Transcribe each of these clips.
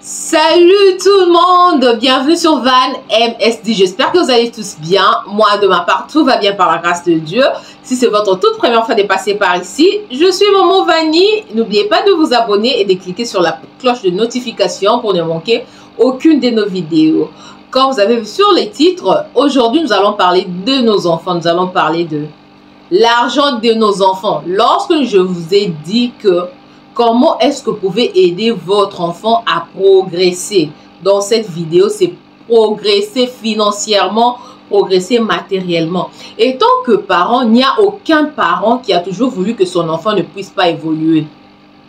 Salut tout le monde, bienvenue sur Van MSD. J'espère que vous allez tous bien. Moi, de ma part, tout va bien par la grâce de Dieu. Si c'est votre toute première fois de passer par ici, je suis Maman Vanny. N'oubliez pas de vous abonner et de cliquer sur la cloche de notification pour ne manquer aucune de nos vidéos. Comme vous avez vu sur les titres, aujourd'hui, nous allons parler de nos enfants. Nous allons parler de l'argent de nos enfants. Lorsque je vous ai dit que comment est-ce que vous pouvez aider votre enfant à progresser? Dans cette vidéo, c'est progresser financièrement, progresser matériellement. Et tant que parent, il n'y a aucun parent qui a toujours voulu que son enfant ne puisse pas évoluer.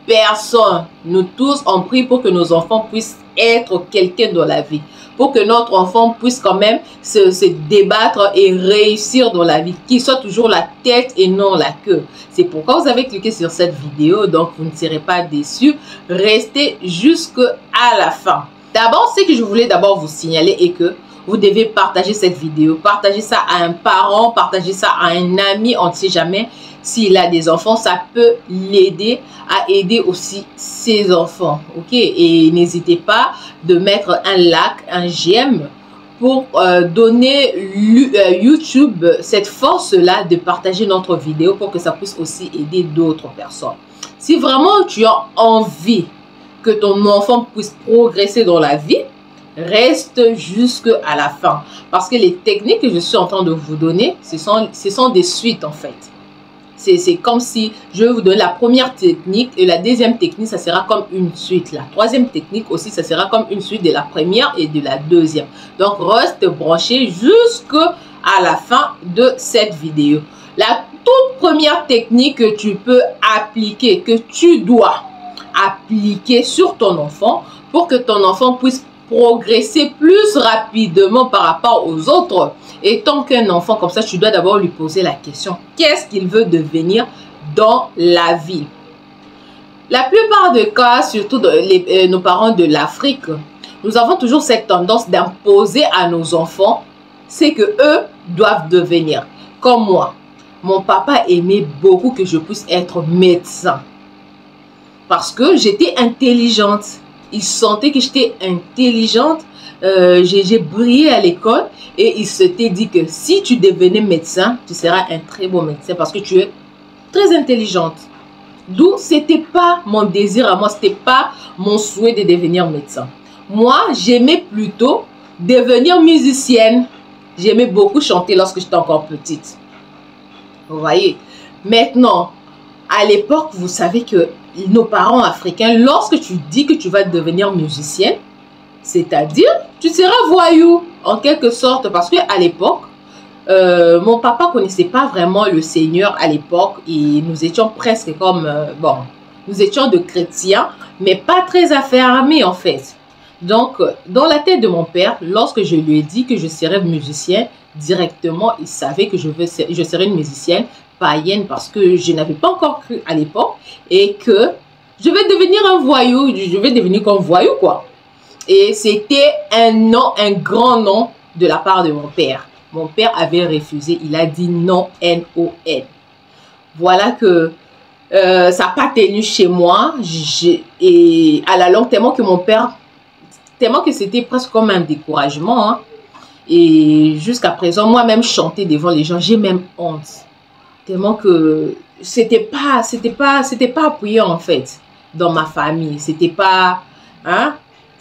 Personne. Nous tous, on prie pour que nos enfants puissent être quelqu'un dans la vie. Pour que notre enfant puisse quand même se débattre et réussir dans la vie. Qu'il soit toujours la tête et non la queue. C'est pourquoi vous avez cliqué sur cette vidéo. Donc, vous ne serez pas déçus. Restez jusqu'à la fin. D'abord, ce que je voulais d'abord vous signaler est que vous devez partager cette vidéo. Partagez ça à un parent, partagez ça à un ami. On ne sait jamais s'il a des enfants. Ça peut l'aider à aider aussi ses enfants. Ok? Et n'hésitez pas de mettre un like, un j'aime pour donner YouTube cette force-là de partager notre vidéo pour que ça puisse aussi aider d'autres personnes. Si vraiment tu as envie que ton enfant puisse progresser dans la vie, reste jusqu'à la fin. Parce que les techniques que je suis en train de vous donner, ce sont des suites en fait. C'est comme si je vais vous donner la première technique et la deuxième technique, ça sera comme une suite. La troisième technique aussi, ça sera comme une suite de la première et de la deuxième. Donc, reste branché jusqu'à la fin de cette vidéo. La toute première technique que tu peux appliquer, que tu dois appliquer sur ton enfant pour que ton enfant puisse progresser plus rapidement par rapport aux autres. Et tant qu'un enfant comme ça, tu dois d'abord lui poser la question, qu'est-ce qu'il veut devenir dans la vie? La plupart des cas, surtout nos parents de l'Afrique, nous avons toujours cette tendance d'imposer à nos enfants ce que eux doivent devenir. Comme moi, mon papa aimait beaucoup que je puisse être médecin parce que j'étais intelligente. Il sentait que j'étais intelligente, j'ai brillé à l'école et il s'était dit que si tu devenais médecin, tu seras un très bon médecin parce que tu es très intelligente. D'où c'était pas mon désir à moi, c'était pas mon souhait de devenir médecin. Moi, j'aimais plutôt devenir musicienne. J'aimais beaucoup chanter lorsque j'étais encore petite. Vous voyez, maintenant, à l'époque, vous savez que nos parents africains, lorsque tu dis que tu vas devenir musicienne, c'est-à-dire, tu seras voyou, en quelque sorte, parce qu'à l'époque, mon papa ne connaissait pas vraiment le Seigneur à l'époque, et nous étions presque comme, bon, nous étions de chrétiens, mais pas très affermés en fait. Donc, dans la tête de mon père, lorsque je lui ai dit que je serais musicienne, directement, il savait que je serais une musicienne païenne parce que je n'avais pas encore cru à l'époque et que je vais devenir un voyou, je vais devenir comme voyou quoi. Et c'était un non, un grand non de la part de mon père. Mon père avait refusé, il a dit non, N-O-N. Voilà que ça n'a pas tenu chez moi et à la longue, tellement que mon père, tellement que c'était presque comme un découragement. Hein. Et jusqu'à présent, moi-même chanter devant les gens, j'ai même honte. Tellement que c'était pas appuyé en fait dans ma famille. C'était pas, hein,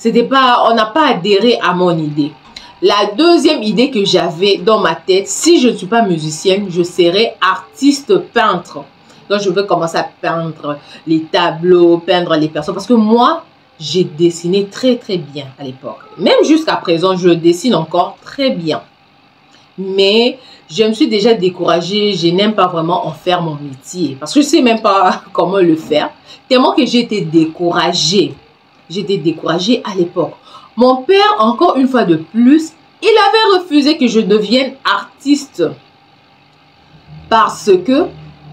on n'a pas adhéré à mon idée. La deuxième idée que j'avais dans ma tête, si je ne suis pas musicienne, je serais artiste peintre. Donc je veux commencer à peindre les tableaux, peindre les personnes. Parce que moi, j'ai dessiné très très bien à l'époque. Même jusqu'à présent, je dessine encore très bien. Mais je me suis déjà découragée, je n'aime pas vraiment en faire mon métier. Parce que je ne sais même pas comment le faire. Tellement que j'ai été découragée. J'étais découragée à l'époque. Mon père, encore une fois de plus, il avait refusé que je devienne artiste. Parce que,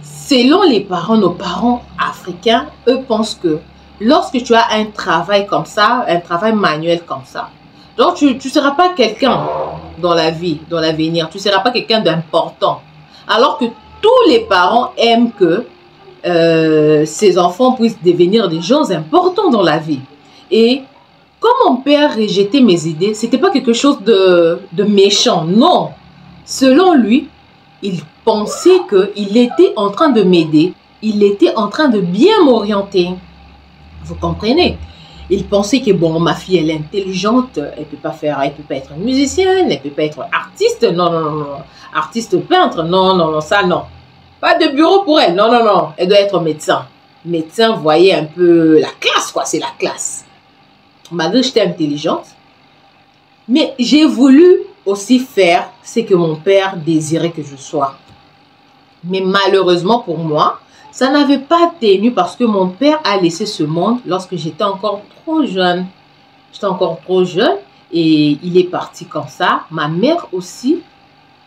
selon les parents, nos parents africains, eux pensent que lorsque tu as un travail comme ça, un travail manuel comme ça, donc tu ne seras pas quelqu'un dans la vie, dans l'avenir. Tu ne seras pas quelqu'un d'important. Alors que tous les parents aiment que ses enfants puissent devenir des gens importants dans la vie. Et Quand mon père rejetait mes idées, c'était pas quelque chose de méchant, non. Selon lui, il pensait qu'il était en train de m'aider, il était en train de bien m'orienter. Vous comprenez? Il pensait que bon, ma fille, elle est intelligente, elle peut pas être musicienne, elle peut pas être artiste, non, non, non, non. Artiste peintre, non, non, non, ça, non. Pas de bureau pour elle, non, non, non. Elle doit être médecin. Médecin, vous voyez un peu la classe, quoi, c'est la classe. Malgré que j'étais intelligente, mais j'ai voulu aussi faire ce que mon père désirait que je sois. Mais malheureusement pour moi, ça n'avait pas tenu parce que mon père a laissé ce monde lorsque j'étais encore trop jeune. J'étais encore trop jeune et il est parti comme ça. Ma mère aussi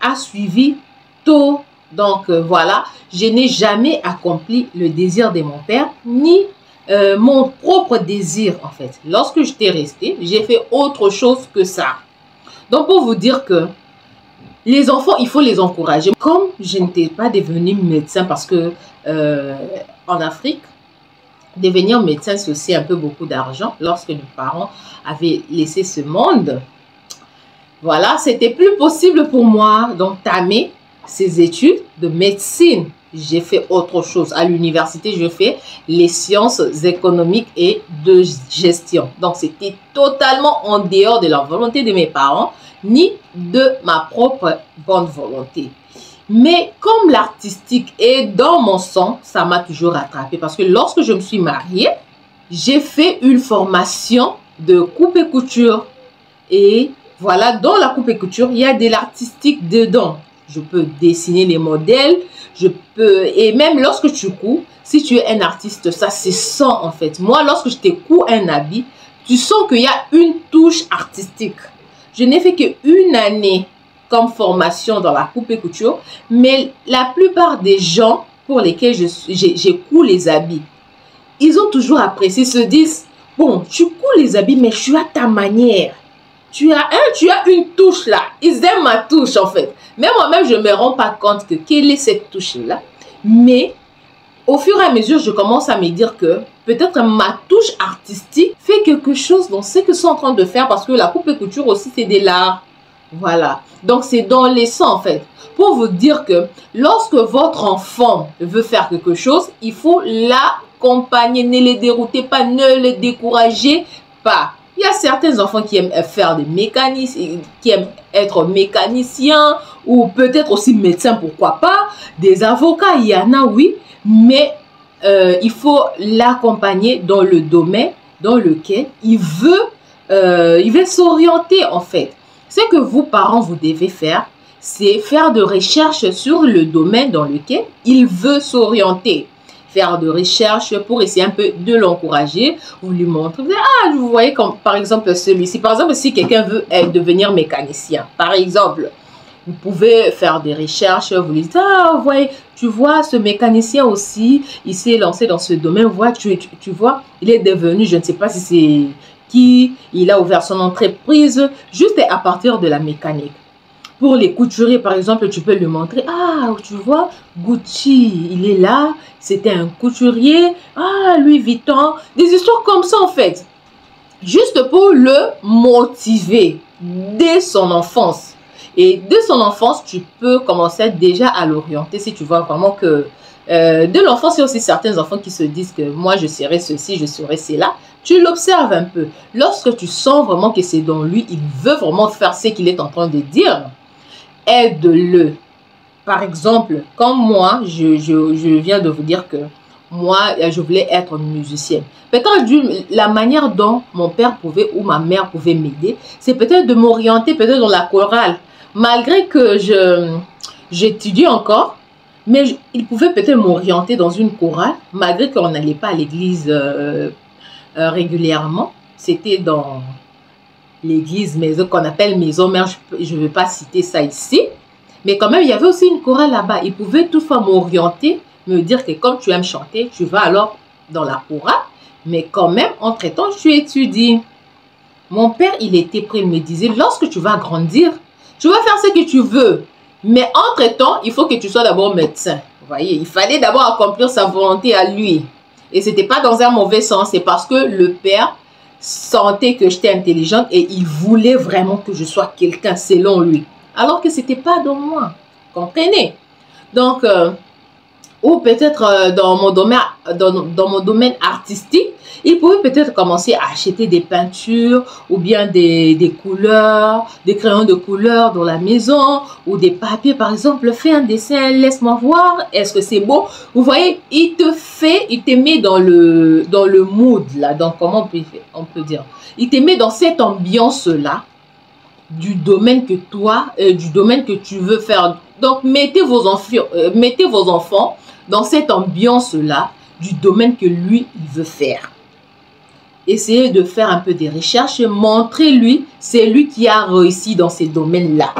a suivi tôt. Donc voilà, je n'ai jamais accompli le désir de mon père, ni mon propre désir en fait. Lorsque j'étais restée, j'ai fait autre chose que ça. Donc pour vous dire que les enfants, il faut les encourager. Comme je n'étais pas devenue médecin parce que en Afrique, devenir médecin, c'est aussi un peu beaucoup d'argent. Lorsque nos parents avaient laissé ce monde, voilà, c'était plus possible pour moi d'entamer ces études de médecine. J'ai fait autre chose. À l'université, je fais les sciences économiques et de gestion. Donc, c'était totalement en dehors de la volonté de mes parents, ni de ma propre bonne volonté. Mais comme l'artistique est dans mon sang, ça m'a toujours rattrapé. Parce que lorsque je me suis mariée, j'ai fait une formation de coupe et couture. Et voilà, dans la coupe et couture, il y a de l'artistique dedans. Je peux dessiner les modèles, et même lorsque tu couds, si tu es un artiste, ça se sent en fait. Moi, lorsque je te couds un habit, tu sens qu'il y a une touche artistique. Je n'ai fait qu'une année comme formation dans la coupe et couture, mais la plupart des gens pour lesquels j'ai couds les habits, ils ont toujours apprécié, se disent, bon, tu couds les habits, mais tu as ta manière. Tu as une touche là. Ils aiment ma touche en fait. Mais moi-même, je ne me rends pas compte que quelle est cette touche-là. Mais au fur et à mesure, je commence à me dire que peut-être ma touche artistique fait quelque chose dans ce que je suis en train de faire parce que la coupe et couture aussi, c'est de l'art. Voilà. Donc, c'est dans les sangs en fait. Pour vous dire que lorsque votre enfant veut faire quelque chose, il faut l'accompagner. Ne le déroutez pas, ne le découragez pas. Il y a certains enfants qui aiment faire des mécanismes, qui aiment être mécaniciens ou peut-être aussi médecins, pourquoi pas. Des avocats, il y en a, oui, mais il faut l'accompagner dans le domaine dans lequel il veut s'orienter en fait. Ce que vous, parents, vous devez faire, c'est faire de recherches sur le domaine dans lequel il veut s'orienter. Faire de recherche pour essayer un peu de l'encourager, vous lui montrez, vous voyez comme par exemple celui-ci, par exemple si quelqu'un veut devenir mécanicien, par exemple, vous pouvez faire des recherches, vous lui dites, ah ouais, tu vois ce mécanicien aussi, il s'est lancé dans ce domaine, tu vois, il est devenu, je ne sais pas si c'est qui, il a ouvert son entreprise juste à partir de la mécanique. Pour les couturiers, par exemple, tu peux lui montrer, ah, tu vois, Gucci, il est là, c'était un couturier, ah, Louis Vuitton, des histoires comme ça, en fait. Juste pour le motiver dès son enfance. Et dès son enfance, tu peux commencer déjà à l'orienter si tu vois vraiment que de l'enfance, il y a aussi certains enfants qui se disent que moi, je serai ceci, je serai cela. Tu l'observes un peu. Lorsque tu sens vraiment que c'est dans lui, il veut vraiment faire ce qu'il est en train de dire, aide-le. Par exemple, comme moi, je viens de vous dire que moi, je voulais être musicienne. Peut-être la manière dont mon père pouvait ou ma mère pouvait m'aider, c'est peut-être de m'orienter peut-être dans la chorale. Malgré que j'étudie encore, mais il pouvait peut-être m'orienter dans une chorale, malgré qu'on n'allait pas à l'église régulièrement. C'était dans l'église maison qu'on appelle maison mère, je ne vais pas citer ça ici, mais quand même il y avait aussi une chorale là-bas. Il pouvait toutefois m'orienter, me dire que comme tu aimes chanter, tu vas alors dans la chorale, mais quand même entre-temps tu étudies. Mon père, il était prêt, il me disait, lorsque tu vas grandir, tu vas faire ce que tu veux, mais entre-temps il faut que tu sois d'abord médecin. Vous voyez, il fallait d'abord accomplir sa volonté à lui, et c'était pas dans un mauvais sens, c'est parce que le père sentait que j'étais intelligente et il voulait vraiment que je sois quelqu'un selon lui. Alors que ce n'était pas dans moi. Comprenez? Donc, ou peut-être dans mon domaine artistique, il pouvait peut-être commencer à acheter des peintures ou bien des couleurs, des crayons de couleur dans la maison ou des papiers. Par exemple, fais un dessin, laisse-moi voir, est-ce que c'est beau? Vous voyez, il te met dans le mood là, donc comment on peut dire? Il te met dans cette ambiance-là du domaine que tu veux faire. Donc, mettez vos enfants dans cette ambiance-là du domaine que lui, il veut faire. Essayez de faire un peu des recherches et montrez-lui, c'est lui qui a réussi dans ces domaines-là.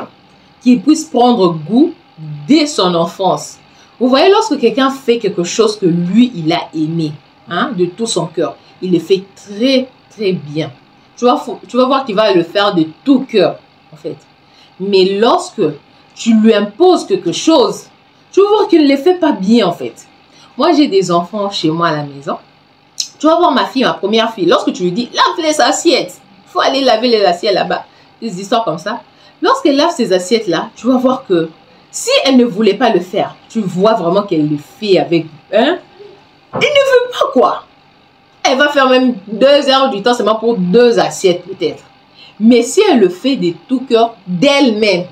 Qu'il puisse prendre goût dès son enfance. Vous voyez, lorsque quelqu'un fait quelque chose que lui, il a aimé, hein, de tout son cœur, il le fait très, très bien. Tu vas voir qu'il va le faire de tout cœur, en fait. Mais lorsque tu lui imposes quelque chose, tu vas voir qu'il ne le fait pas bien, en fait. Moi, j'ai des enfants chez moi à la maison. Tu vas voir ma fille, ma première fille, lorsque tu lui dis, lave les assiettes, il faut aller laver les assiettes là-bas, des histoires comme ça. Lorsqu'elle lave ces assiettes-là, tu vas voir que si elle ne voulait pas le faire, tu vois vraiment qu'elle le fait avec, hein, elle ne veut pas quoi. Elle va faire même 2 heures du temps seulement pour 2 assiettes peut-être. Mais si elle le fait de tout cœur, d'elle-même,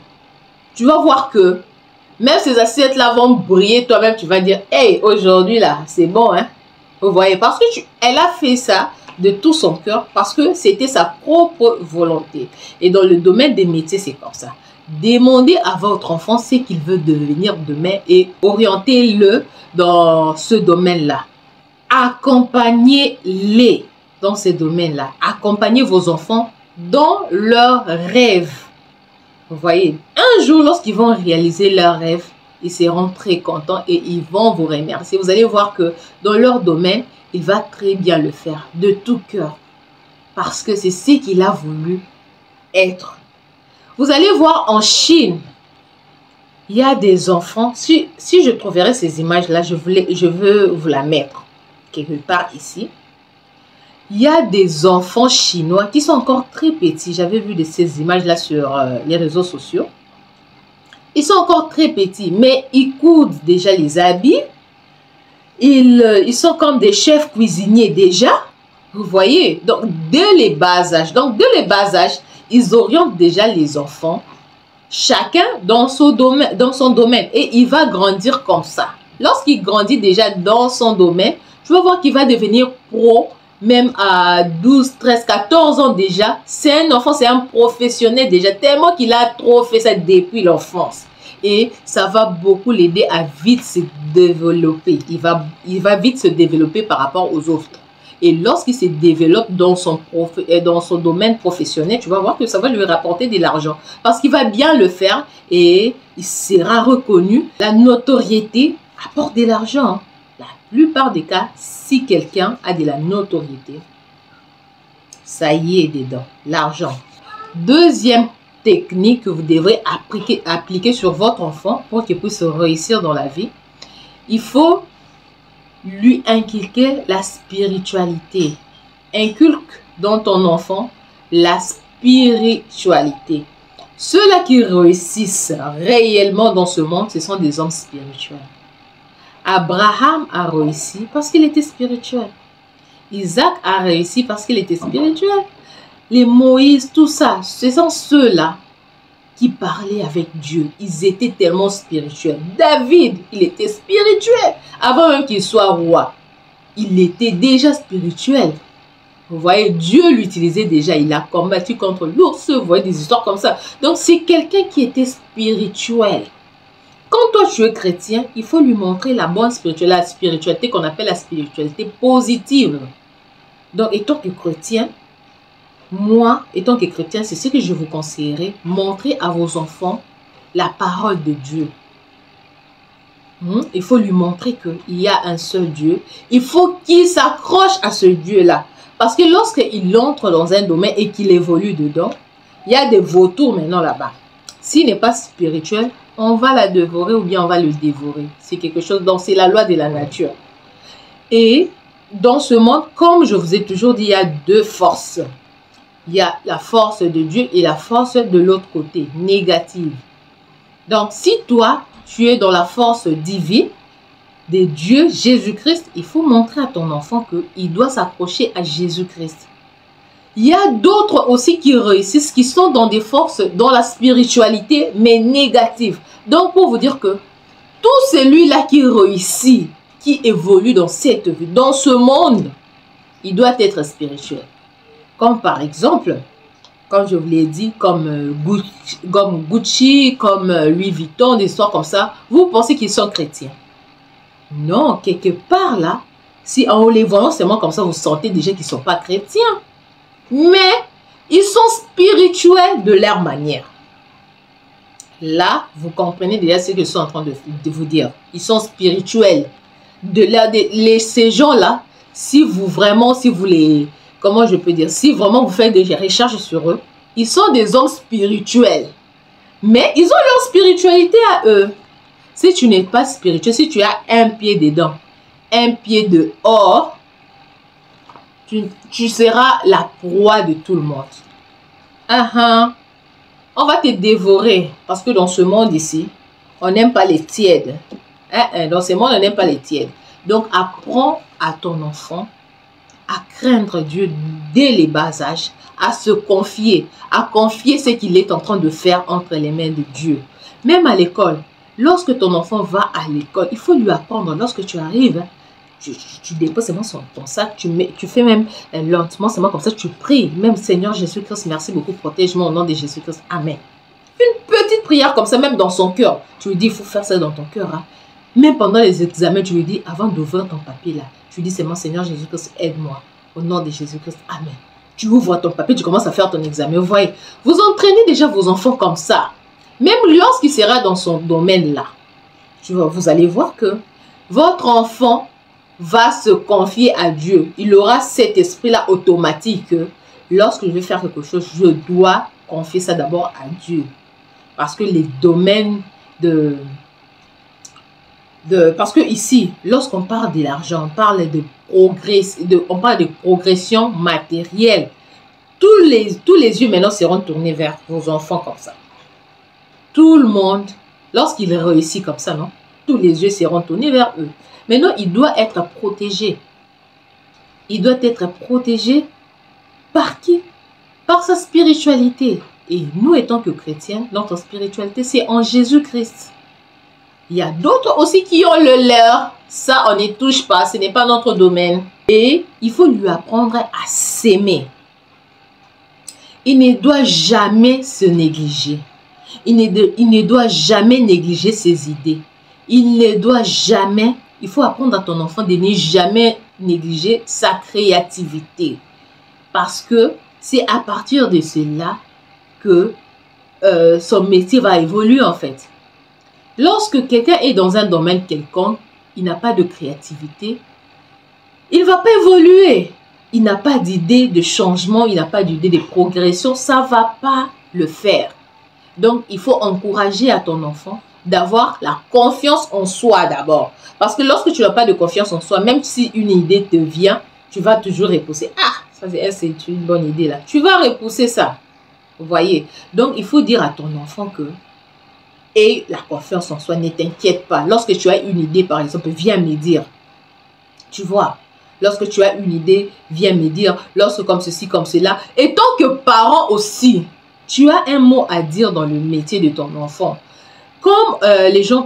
tu vas voir que même ces assiettes-là vont briller, toi-même tu vas dire, hey, aujourd'hui là, c'est bon, hein. Vous voyez, parce que elle a fait ça de tout son cœur, parce que c'était sa propre volonté. Et dans le domaine des métiers, c'est comme ça. Demandez à votre enfant ce qu'il veut devenir demain et orientez-le dans ce domaine-là. Accompagnez-les dans ces domaines-là. Accompagnez vos enfants dans leurs rêves. Vous voyez, un jour, lorsqu'ils vont réaliser leurs rêves, ils seront très contents et ils vont vous remercier. Vous allez voir que dans leur domaine, il va très bien le faire de tout cœur. Parce que c'est ce qu'il a voulu être. Vous allez voir en Chine, il y a des enfants. Si je trouverais ces images-là, je veux vous la mettre quelque part ici. Il y a des enfants chinois qui sont encore très petits. J'avais vu de ces images-là sur les réseaux sociaux. Ils sont encore très petits, mais ils coudent déjà les habits. Ils sont comme des chefs cuisiniers déjà. Vous voyez, donc dès les bas âges. Donc dès les bas âges, ils orientent déjà les enfants, chacun dans son domaine. Et il va grandir comme ça. Lorsqu'il grandit déjà dans son domaine, tu vas voir qu'il va devenir pro, même à 12, 13, 14 ans déjà. C'est un enfant, c'est un professionnel déjà, tellement qu'il a trop fait ça depuis l'enfance. Et ça va beaucoup l'aider à vite se développer. Il va vite se développer par rapport aux autres. Et lorsqu'il se développe dans son domaine professionnel, tu vas voir que ça va lui rapporter de l'argent. Parce qu'il va bien le faire et il sera reconnu. La notoriété apporte de l'argent. La plupart des cas, si quelqu'un a de la notoriété, ça y est dedans, l'argent. Deuxième technique que vous devrez appliquer sur votre enfant pour qu'il puisse réussir dans la vie, il faut lui inculquer la spiritualité. Inculque dans ton enfant la spiritualité. Ceux-là qui réussissent réellement dans ce monde, ce sont des hommes spirituels. Abraham a réussi parce qu'il était spirituel. Isaac a réussi parce qu'il était spirituel. Les Moïse, tout ça, ce sont ceux-là qui parlaient avec Dieu. Ils étaient tellement spirituels. David, il était spirituel. Avant même qu'il soit roi, il était déjà spirituel. Vous voyez, Dieu l'utilisait déjà. Il a combattu contre l'ours. Vous voyez des histoires comme ça. Donc, c'est quelqu'un qui était spirituel. Quand toi, tu es chrétien, il faut lui montrer la bonne spiritualité, la spiritualité qu'on appelle la spiritualité positive. Donc, étant que chrétien, moi, étant que chrétien, c'est ce que je vous conseillerais. Montrez à vos enfants la parole de Dieu. Il faut lui montrer qu'il y a un seul Dieu. Il faut qu'il s'accroche à ce Dieu-là. Parce que lorsqu'il entre dans un domaine et qu'il évolue dedans, il y a des vautours maintenant là-bas. S'il n'est pas spirituel, on va la dévorer ou bien on va le dévorer. C'est quelque chose, donc c'est la loi de la nature. Et dans ce monde, comme je vous ai toujours dit, il y a deux forces. Il y a la force de Dieu et la force de l'autre côté, négative. Donc, si toi, tu es dans la force divine de Dieu, Jésus-Christ, il faut montrer à ton enfant qu'il doit s'accrocher à Jésus-Christ. Il y a d'autres aussi qui réussissent, qui sont dans des forces, dans la spiritualité, mais négatives. Donc, pour vous dire que tout celui-là qui réussit, qui évolue dans cette vie, dans ce monde, il doit être spirituel. Comme par exemple, comme je vous l'ai dit, comme Gucci, comme Louis Vuitton, des histoires comme ça, vous pensez qu'ils sont chrétiens. Non, quelque part là, si en les voyant seulement comme ça, vous sentez déjà qu'ils ne sont pas chrétiens. Mais ils sont spirituels de leur manière. Là, vous comprenez déjà ce que je suis en train de vous dire. Ils sont spirituels. Ces gens-là, si vous les... Comment je peux dire? Si vraiment vous faites des recherches sur eux, ils sont des hommes spirituels. Mais ils ont leur spiritualité à eux. Si tu n'es pas spirituel, si tu as un pied dedans, un pied dehors, tu seras la proie de tout le monde. On va te dévorer. Parce que dans ce monde ici, on n'aime pas les tièdes. Dans ce monde, on n'aime pas les tièdes. Donc, apprends à ton enfant à craindre Dieu dès les bas âges, à se confier, à confier ce qu'il est en train de faire entre les mains de Dieu. Même à l'école, lorsque ton enfant va à l'école, il faut lui apprendre, lorsque tu arrives, tu déposes seulement ton sac, tu fais même lentement, seulement comme ça, tu pries. Même Seigneur Jésus-Christ, merci beaucoup, protège-moi au nom de Jésus-Christ. Amen. Une petite prière comme ça, même dans son cœur. Tu lui dis, il faut faire ça dans ton cœur. Hein. Même pendant les examens, tu lui dis, avant d'ouvrir ton papier là, tu dis, c'est mon Seigneur Jésus-Christ, aide-moi. Au nom de Jésus-Christ, Amen. Tu ouvres ton papier, tu commences à faire ton examen. Vous voyez, vous entraînez déjà vos enfants comme ça. Même lorsqu'il sera dans son domaine là, vous allez voir que votre enfant va se confier à Dieu. Il aura cet esprit-là automatique. Lorsque je vais faire quelque chose, je dois confier ça d'abord à Dieu. Parce que les domaines parce que ici, lorsqu'on parle de l'argent, on parle on parle de progression matérielle. Tous les yeux maintenant seront tournés vers vos enfants comme ça. Tout le monde, lorsqu'il réussit comme ça, non? Tous les yeux seront tournés vers eux. Maintenant, il doit être protégé. Il doit être protégé par qui? Par sa spiritualité. Et nous, étant que chrétiens, notre spiritualité, c'est en Jésus-Christ. Il y a d'autres aussi qui ont le leur. Ça, on n'y touche pas. Ce n'est pas notre domaine. Et il faut lui apprendre à s'aimer. Il ne doit jamais se négliger. Il ne doit jamais négliger ses idées. Il ne doit jamais... Il faut apprendre à ton enfant de ne jamais négliger sa créativité. Parce que c'est à partir de cela que son métier va évoluer en fait. Lorsque quelqu'un est dans un domaine quelconque, il n'a pas de créativité, il ne va pas évoluer. Il n'a pas d'idée de changement, il n'a pas d'idée de progression, ça ne va pas le faire. Donc, il faut encourager à ton enfant d'avoir la confiance en soi d'abord. Parce que lorsque tu n'as pas de confiance en soi, même si une idée te vient, tu vas toujours repousser. Ah, ça c'est une bonne idée là. Tu vas repousser ça. Vous voyez? Donc, il faut dire à ton enfant que et la confiance en soi, ne t'inquiète pas. Lorsque tu as une idée, par exemple, viens me dire. Tu vois, lorsque tu as une idée, viens me dire. Lorsque comme ceci, comme cela. Et tant que parent aussi, tu as un mot à dire dans le métier de ton enfant. Comme les gens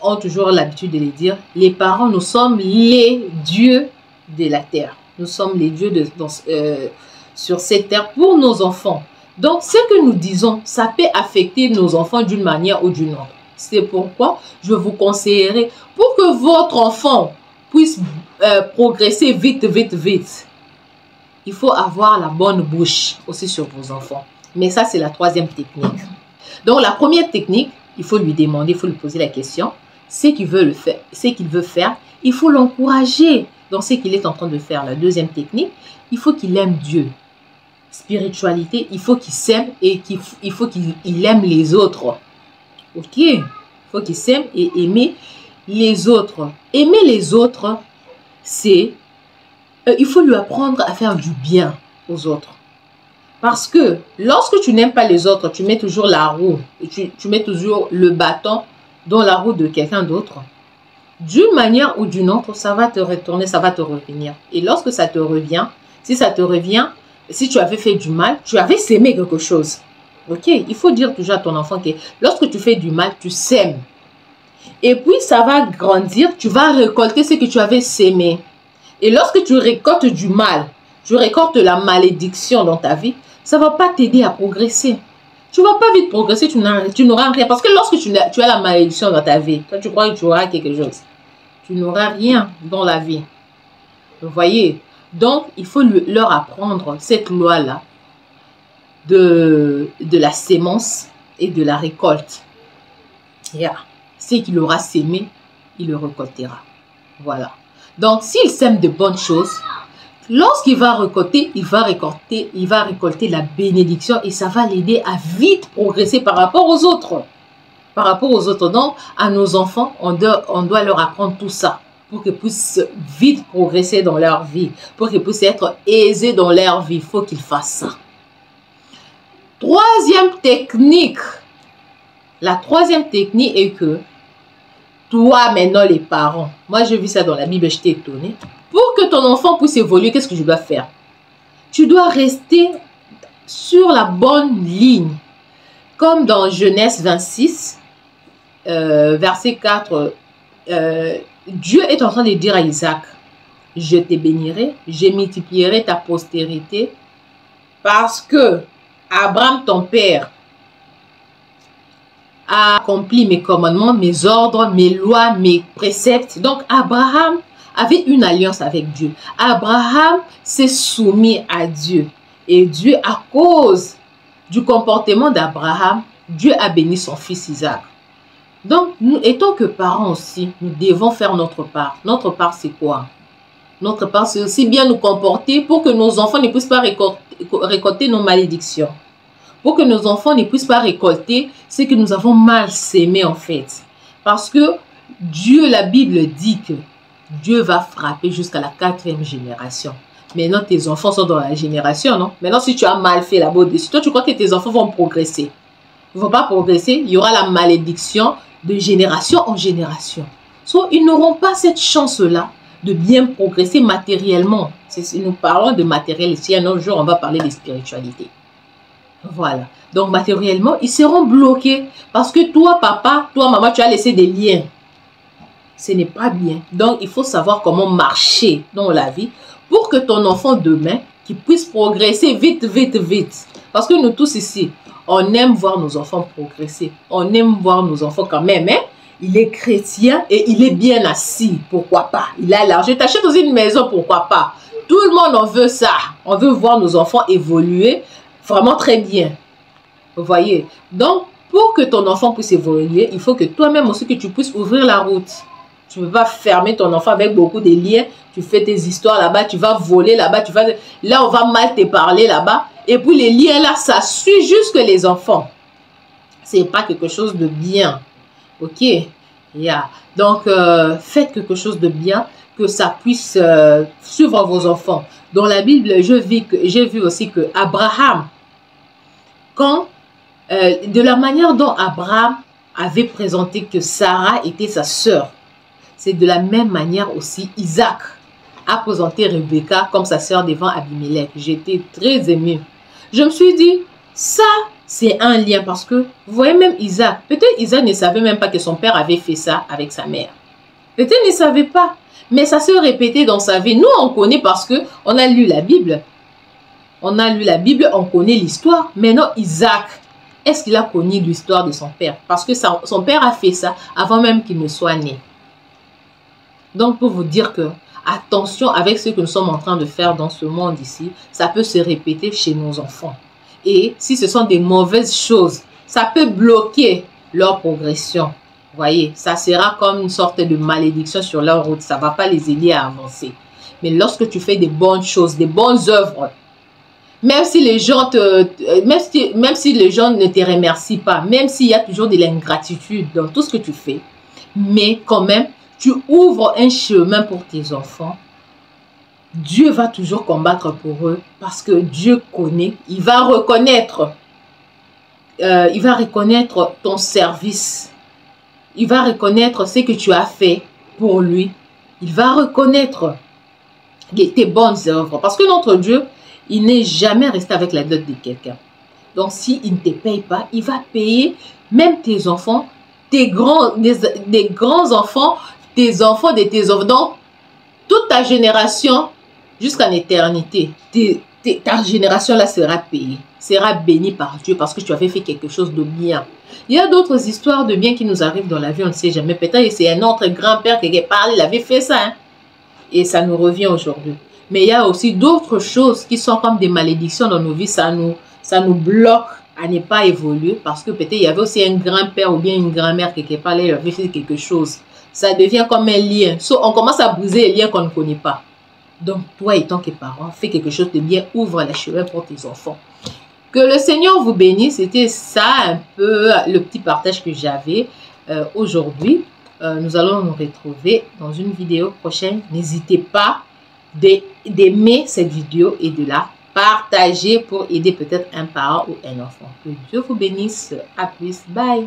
ont toujours l'habitude de le dire, les parents, nous sommes les dieux de la terre. Nous sommes les dieux sur cette terre pour nos enfants. Donc, ce que nous disons, ça peut affecter nos enfants d'une manière ou d'une autre. C'est pourquoi je vous conseillerais, pour que votre enfant puisse progresser vite, vite, vite, il faut avoir la bonne bouche aussi sur vos enfants. Mais ça, c'est la troisième technique. Donc, la première technique, il faut lui demander, il faut lui poser la question. Ce qu'il veut faire, il faut l'encourager dans ce qu'il est en train de faire. La deuxième technique, il faut qu'il aime Dieu. Spiritualité, il faut qu'il s'aime et il faut qu'il aime les autres. Ok? Il faut qu'il s'aime et aimer les autres. Aimer les autres, c'est il faut lui apprendre à faire du bien aux autres. Parce que lorsque tu n'aimes pas les autres, tu mets toujours la roue, tu mets toujours le bâton dans la roue de quelqu'un d'autre. D'une manière ou d'une autre, ça va te retourner, ça va te revenir. Et lorsque ça te revient, si ça te revient, si tu avais fait du mal, tu avais sémé quelque chose. Ok? Il faut dire toujours à ton enfant que lorsque tu fais du mal, tu sèmes. Et puis ça va grandir, tu vas récolter ce que tu avais sémé. Et lorsque tu récoltes du mal, tu récoltes la malédiction dans ta vie, ça ne va pas t'aider à progresser. Tu ne vas pas vite progresser, tu n'auras rien. Parce que lorsque tu as la malédiction dans ta vie, toi tu crois que tu auras quelque chose. Tu n'auras rien dans la vie. Vous voyez? Donc, il faut leur apprendre cette loi-là de la sémence et de la récolte. Yeah. Ce qu'il aura sémé, il le récoltera. Voilà. Donc, s'il sème de bonnes choses, lorsqu'il va récolter, il va récolter la bénédiction et ça va l'aider à vite progresser par rapport aux autres. Par rapport aux autres. Donc, à nos enfants, on doit leur apprendre tout ça pour qu'ils puissent vite progresser dans leur vie, pour qu'ils puissent être aisés dans leur vie. Il faut qu'ils fassent ça. Troisième technique. La troisième technique est que toi, maintenant, les parents, moi, j'ai vu ça dans la Bible, j'étais étonnée. Pour que ton enfant puisse évoluer, qu'est-ce que je dois faire? Tu dois rester sur la bonne ligne. Comme dans Genèse 26, verset 4, Dieu est en train de dire à Isaac, je te bénirai, je multiplierai ta postérité, parce que Abraham, ton père, a accompli mes commandements, mes ordres, mes lois, mes préceptes. Donc, Abraham avait une alliance avec Dieu. Abraham s'est soumis à Dieu. Et Dieu, à cause du comportement d'Abraham, Dieu a béni son fils Isaac. Donc, nous, étant que parents aussi, nous devons faire notre part. Notre part, c'est quoi? Notre part, c'est aussi bien nous comporter pour que nos enfants ne puissent pas récolter nos malédictions. Pour que nos enfants ne puissent pas récolter ce que nous avons mal sémé en fait. Parce que Dieu, la Bible dit que Dieu va frapper jusqu'à la 4e génération. Maintenant, tes enfants sont dans la génération, non? Maintenant, si tu as mal fait là-bas au-dessus, toi, tu crois que tes enfants vont progresser. Ils ne vont pas progresser. Il y aura la malédiction de génération en génération. So, ils n'auront pas cette chance-là de bien progresser matériellement. Nous parlons de matériel ici. Un autre jour, on va parler de spiritualité. Voilà. Donc, matériellement, ils seront bloqués. Parce que toi, papa, toi, maman, tu as laissé des liens. Ce n'est pas bien. Donc, il faut savoir comment marcher dans la vie pour que ton enfant demain, qui puisse progresser vite, vite, vite. Parce que nous tous ici, on aime voir nos enfants progresser. On aime voir nos enfants quand même. Hein? Il est chrétien et il est bien assis. Pourquoi pas? Il a l'argent. Je t'achète aussi une maison. Pourquoi pas? Tout le monde en veut ça. On veut voir nos enfants évoluer vraiment très bien. Vous voyez? Donc, pour que ton enfant puisse évoluer, il faut que toi-même aussi que tu puisses ouvrir la route. Tu ne peux pas fermer ton enfant avec beaucoup de liens. Tu fais tes histoires là-bas, tu vas voler là-bas, là on va mal te parler là-bas. Et puis les liens là, ça suit jusque les enfants. Ce n'est pas quelque chose de bien. Ok? Yeah. Donc, faites quelque chose de bien, que ça puisse suivre vos enfants. Dans la Bible, j'ai vu aussi que Abraham, de la manière dont Abraham avait présenté que Sarah était sa sœur, c'est de la même manière aussi Isaac a présenté Rebecca comme sa sœur devant Abimelech. J'étais très émue. Je me suis dit, ça, c'est un lien parce que, vous voyez même Isaac, peut-être Isaac ne savait même pas que son père avait fait ça avec sa mère. Peut-être il ne savait pas, mais ça se répétait dans sa vie. Nous, on connaît parce qu'on a lu la Bible. On a lu la Bible, on connaît l'histoire. Maintenant, Isaac, est-ce qu'il a connu l'histoire de son père? Parce que son père a fait ça avant même qu'il ne soit né. Donc, pour vous dire que, attention avec ce que nous sommes en train de faire dans ce monde ici, ça peut se répéter chez nos enfants. Et si ce sont des mauvaises choses, ça peut bloquer leur progression. Vous voyez, ça sera comme une sorte de malédiction sur leur route. Ça ne va pas les aider à avancer. Mais lorsque tu fais des bonnes choses, des bonnes œuvres, même si les gens même si les gens ne te remercient pas, même s'il y a toujours de l'ingratitude dans tout ce que tu fais, mais quand même, tu ouvres un chemin pour tes enfants. Dieu va toujours combattre pour eux parce que Dieu connaît, il va reconnaître ton service. Il va reconnaître ce que tu as fait pour lui. Il va reconnaître tes bonnes œuvres. Parce que notre Dieu, il n'est jamais resté avec la dot de quelqu'un. Donc, s'il ne te paye pas, il va payer même tes enfants, des grands-enfants, tes enfants de tes enfants. Donc, toute ta génération, jusqu'en éternité, ta génération-là sera payée, sera bénie par Dieu parce que tu avais fait quelque chose de bien. Il y a d'autres histoires de bien qui nous arrivent dans la vie, on ne sait jamais. Peut-être c'est un autre grand-père qui part, il avait fait ça. Hein? Et ça nous revient aujourd'hui. Mais il y a aussi d'autres choses qui sont comme des malédictions dans nos vies. Ça nous bloque à ne pas évoluer parce que peut-être il y avait aussi un grand-père ou bien une grand-mère quelque part, il avait fait quelque chose. Ça devient comme un lien. On commence à briser les liens qu'on ne connaît pas. Donc, toi, étant que parent, fais quelque chose de bien, ouvre la chemin pour tes enfants. Que le Seigneur vous bénisse. C'était ça un peu le petit partage que j'avais aujourd'hui. Nous allons nous retrouver dans une vidéo prochaine. N'hésitez pas d'aimer cette vidéo et de la partager pour aider peut-être un parent ou un enfant. Que Dieu vous bénisse. À plus. Bye.